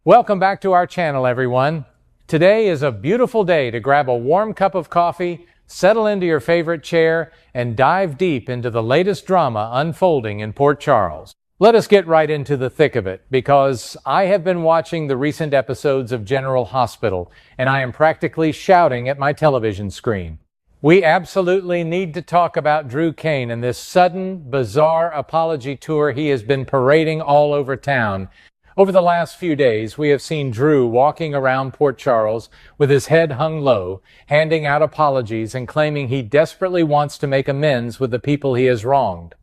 Welcome back to our channel, everyone. Today is a beautiful day to grab a warm cup of coffee, settle into your favorite chair, and dive deep into the latest drama unfolding in Port Charles. Let us get right into the thick of it, because I have been watching the recent episodes of General Hospital, and I am practically shouting at my television screen. We absolutely need to talk about Drew Cain and this sudden, bizarre apology tour he has been parading all over town. Over the last few days, we have seen Drew walking around Port Charles with his head hung low, handing out apologies and claiming he desperately wants to make amends with the people he has wronged.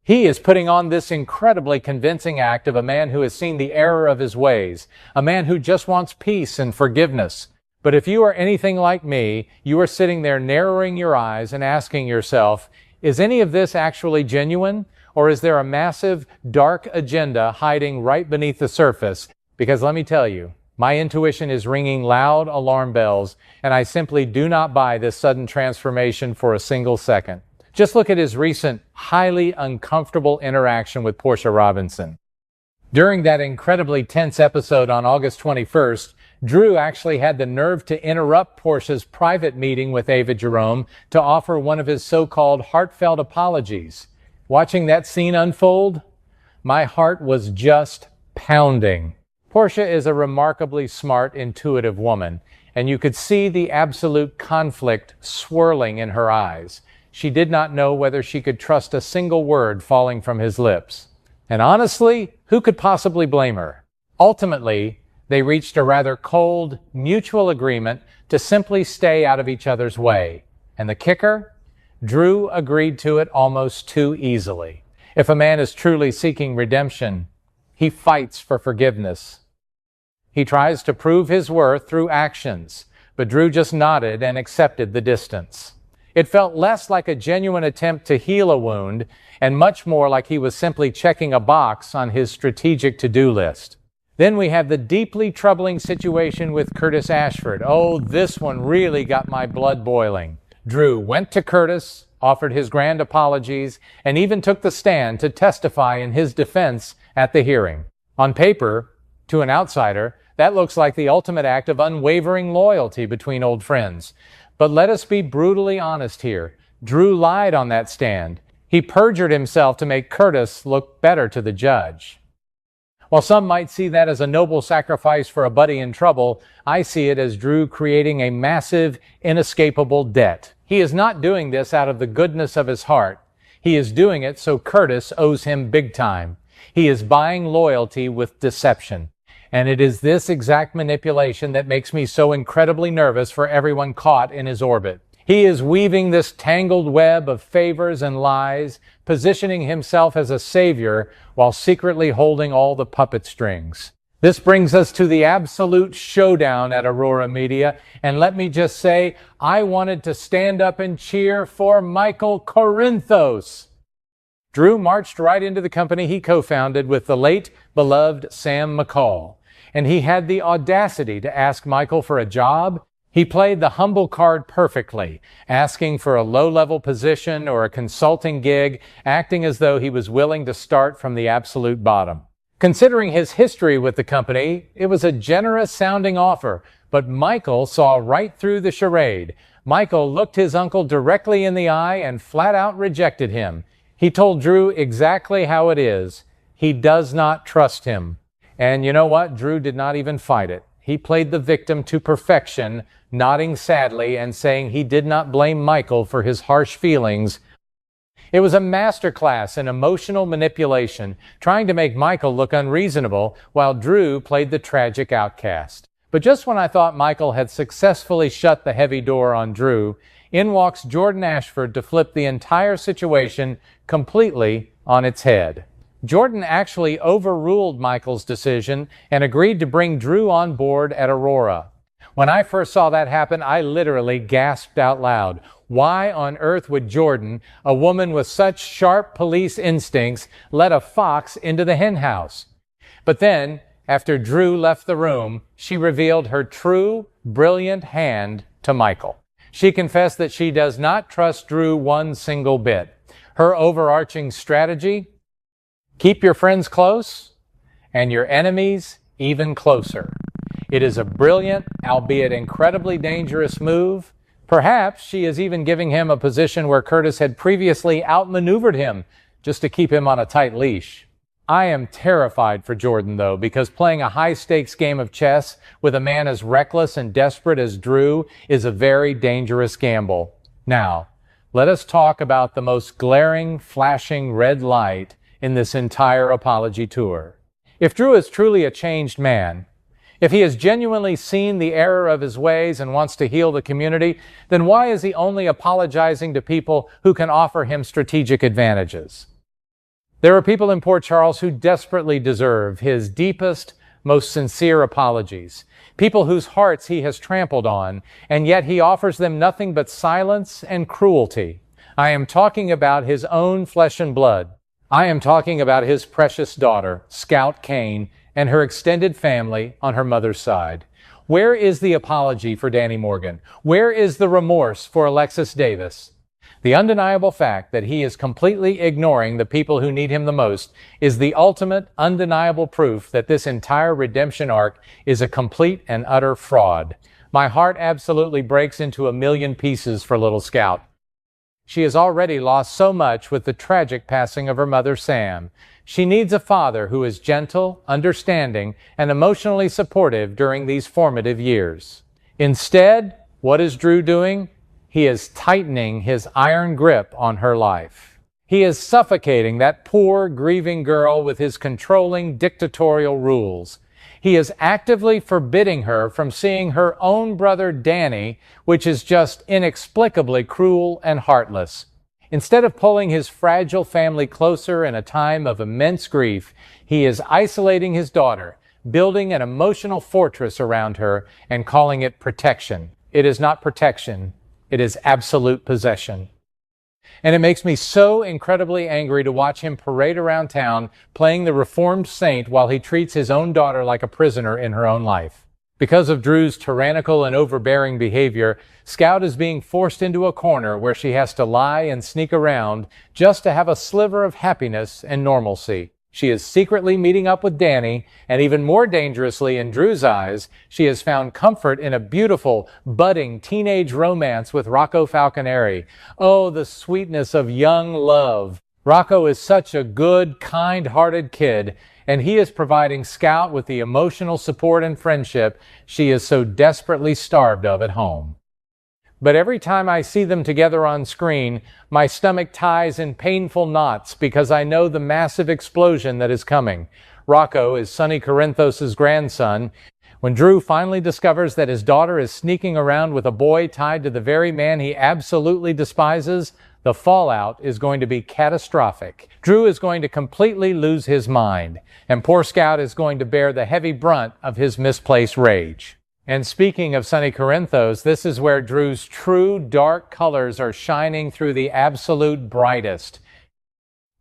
He is putting on this incredibly convincing act of a man who has seen the error of his ways, a man who just wants peace and forgiveness. But if you are anything like me, you are sitting there narrowing your eyes and asking yourself, is any of this actually genuine? Or is there a massive, dark agenda hiding right beneath the surface? Because let me tell you, my intuition is ringing loud alarm bells, and I simply do not buy this sudden transformation for a single second. Just look at his recent, highly uncomfortable interaction with Portia Robinson. During that incredibly tense episode on August 21st, Drew actually had the nerve to interrupt Portia's private meeting with Ava Jerome to offer one of his so-called heartfelt apologies. Watching that scene unfold, my heart was just pounding. Portia is a remarkably smart, intuitive woman, and you could see the absolute conflict swirling in her eyes. She did not know whether she could trust a single word falling from his lips. And honestly, who could possibly blame her? Ultimately, they reached a rather cold, mutual agreement to simply stay out of each other's way. And the kicker? Drew agreed to it almost too easily. If a man is truly seeking redemption, he fights for forgiveness. He tries to prove his worth through actions, but Drew just nodded and accepted the distance. It felt less like a genuine attempt to heal a wound and much more like he was simply checking a box on his strategic to-do list. Then we have the deeply troubling situation with Curtis Ashford. Oh, this one really got my blood boiling. Drew went to Curtis, offered his grand apologies, and even took the stand to testify in his defense at the hearing. On paper, to an outsider, that looks like the ultimate act of unwavering loyalty between old friends. But let us be brutally honest here. Drew lied on that stand. He perjured himself to make Curtis look better to the judge. While some might see that as a noble sacrifice for a buddy in trouble, I see it as Drew creating a massive, inescapable debt. He is not doing this out of the goodness of his heart. He is doing it so Curtis owes him big time. He is buying loyalty with deception. And it is this exact manipulation that makes me so incredibly nervous for everyone caught in his orbit. He is weaving this tangled web of favors and lies, positioning himself as a savior while secretly holding all the puppet strings. This brings us to the absolute showdown at Aurora Media, and let me just say, I wanted to stand up and cheer for Michael Corinthos. Drew marched right into the company he co-founded with the late, beloved Sam McCall, and he had the audacity to ask Michael for a job. He played the humble card perfectly, asking for a low-level position or a consulting gig, acting as though he was willing to start from the absolute bottom. Considering his history with the company, it was a generous-sounding offer, but Michael saw right through the charade. Michael looked his uncle directly in the eye and flat-out rejected him. He told Drew exactly how it is. He does not trust him. And you know what? Drew did not even fight it. He played the victim to perfection, nodding sadly and saying he did not blame Michael for his harsh feelings. It was a masterclass in emotional manipulation, trying to make Michael look unreasonable, while Drew played the tragic outcast. But just when I thought Michael had successfully shut the heavy door on Drew, in walks Jordan Ashford to flip the entire situation completely on its head. Jordan actually overruled Michael's decision and agreed to bring Drew on board at Aurora. When I first saw that happen, I literally gasped out loud. Why on earth would Jordan, a woman with such sharp police instincts, let a fox into the henhouse? But then, after Drew left the room, she revealed her true, brilliant hand to Michael. She confessed that she does not trust Drew one single bit. Her overarching strategy: keep your friends close and your enemies even closer. It is a brilliant, albeit incredibly dangerous move. Perhaps she is even giving him a position where Curtis had previously outmaneuvered him just to keep him on a tight leash. I am terrified for Jordan, though, because playing a high-stakes game of chess with a man as reckless and desperate as Drew is a very dangerous gamble. Now, let us talk about the most glaring, flashing red light in this entire apology tour. If Drew is truly a changed man, if he has genuinely seen the error of his ways and wants to heal the community, then why is he only apologizing to people who can offer him strategic advantages? There are people in Port Charles who desperately deserve his deepest, most sincere apologies. People whose hearts he has trampled on, and yet he offers them nothing but silence and cruelty. I am talking about his own flesh and blood. I am talking about his precious daughter, Scout Kane, and her extended family on her mother's side. Where is the apology for Danny Morgan? Where is the remorse for Alexis Davis? The undeniable fact that he is completely ignoring the people who need him the most is the ultimate, undeniable proof that this entire redemption arc is a complete and utter fraud. My heart absolutely breaks into a million pieces for little Scout. She has already lost so much with the tragic passing of her mother, Sam. She needs a father who is gentle, understanding, and emotionally supportive during these formative years. Instead, what is Drew doing? He is tightening his iron grip on her life. He is suffocating that poor, grieving girl with his controlling, dictatorial rules. He is actively forbidding her from seeing her own brother Danny, which is just inexplicably cruel and heartless. Instead of pulling his fragile family closer in a time of immense grief, he is isolating his daughter, building an emotional fortress around her, and calling it protection. It is not protection. It is absolute possession. And it makes me so incredibly angry to watch him parade around town playing the reformed saint while he treats his own daughter like a prisoner in her own life. Because of Drew's tyrannical and overbearing behavior, Scout is being forced into a corner where she has to lie and sneak around just to have a sliver of happiness and normalcy. She is secretly meeting up with Danny, and even more dangerously in Drew's eyes, she has found comfort in a beautiful, budding teenage romance with Rocco Falconeri. Oh, the sweetness of young love. Rocco is such a good, kind-hearted kid, and he is providing Scout with the emotional support and friendship she is so desperately starved of at home. But every time I see them together on screen, my stomach ties in painful knots because I know the massive explosion that is coming. Rocco is Sonny Corinthos' grandson. When Drew finally discovers that his daughter is sneaking around with a boy tied to the very man he absolutely despises, the fallout is going to be catastrophic. Drew is going to completely lose his mind, and poor Scout is going to bear the heavy brunt of his misplaced rage. And speaking of Sonny Corinthos, this is where Drew's true dark colors are shining through the absolute brightest.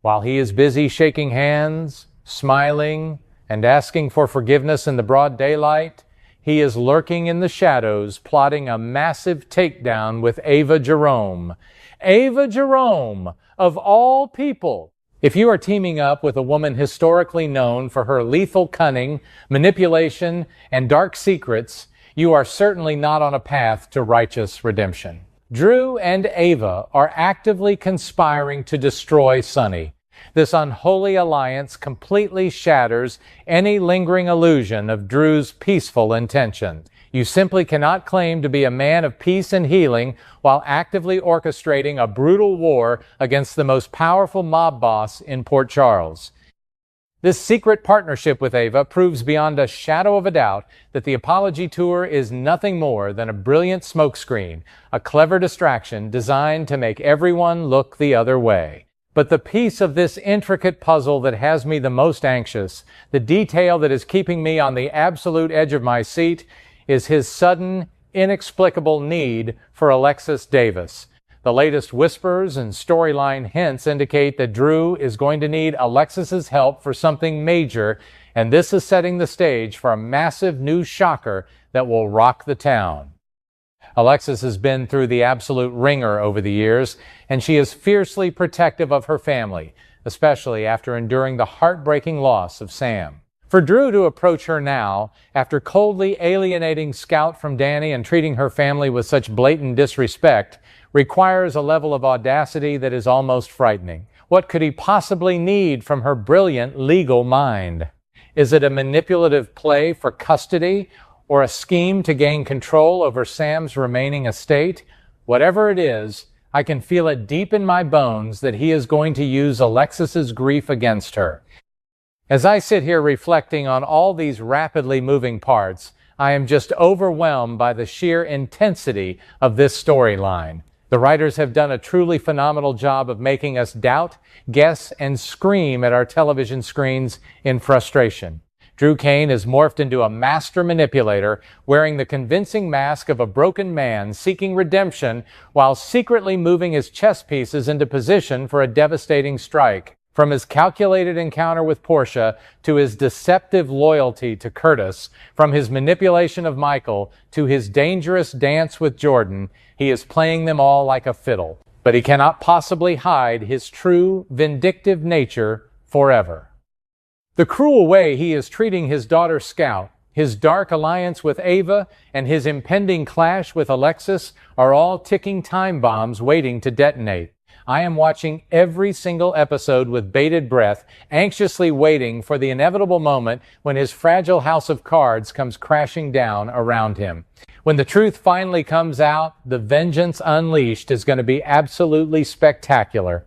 While he is busy shaking hands, smiling, and asking for forgiveness in the broad daylight, he is lurking in the shadows, plotting a massive takedown with Ava Jerome. Ava Jerome, of all people! If you are teaming up with a woman historically known for her lethal cunning, manipulation, and dark secrets, you are certainly not on a path to righteous redemption. Drew and Ava are actively conspiring to destroy Sonny. This unholy alliance completely shatters any lingering illusion of Drew's peaceful intention. You simply cannot claim to be a man of peace and healing while actively orchestrating a brutal war against the most powerful mob boss in Port Charles. This secret partnership with Ava proves beyond a shadow of a doubt that the apology tour is nothing more than a brilliant smokescreen, a clever distraction designed to make everyone look the other way. But the piece of this intricate puzzle that has me the most anxious, the detail that is keeping me on the absolute edge of my seat, is his sudden, inexplicable need for Alexis Davis. The latest whispers and storyline hints indicate that Drew is going to need Alexis's help for something major, and this is setting the stage for a massive new shocker that will rock the town. Alexis has been through the absolute ringer over the years, and she is fiercely protective of her family, especially after enduring the heartbreaking loss of Sam. For Drew to approach her now, after coldly alienating Scout from Danny and treating her family with such blatant disrespect, requires a level of audacity that is almost frightening. What could he possibly need from her brilliant legal mind? Is it a manipulative play for custody or a scheme to gain control over Sam's remaining estate? Whatever it is, I can feel it deep in my bones that he is going to use Alexis's grief against her. As I sit here reflecting on all these rapidly moving parts, I am just overwhelmed by the sheer intensity of this storyline. The writers have done a truly phenomenal job of making us doubt, guess, and scream at our television screens in frustration. Drew Cain is morphed into a master manipulator, wearing the convincing mask of a broken man seeking redemption while secretly moving his chess pieces into position for a devastating strike. From his calculated encounter with Portia to his deceptive loyalty to Curtis, from his manipulation of Michael to his dangerous dance with Jordan, he is playing them all like a fiddle. But he cannot possibly hide his true, vindictive nature forever. The cruel way he is treating his daughter Scout, his dark alliance with Ava, and his impending clash with Alexis are all ticking time bombs waiting to detonate. I am watching every single episode with bated breath, anxiously waiting for the inevitable moment when his fragile house of cards comes crashing down around him. When the truth finally comes out, the vengeance unleashed is going to be absolutely spectacular.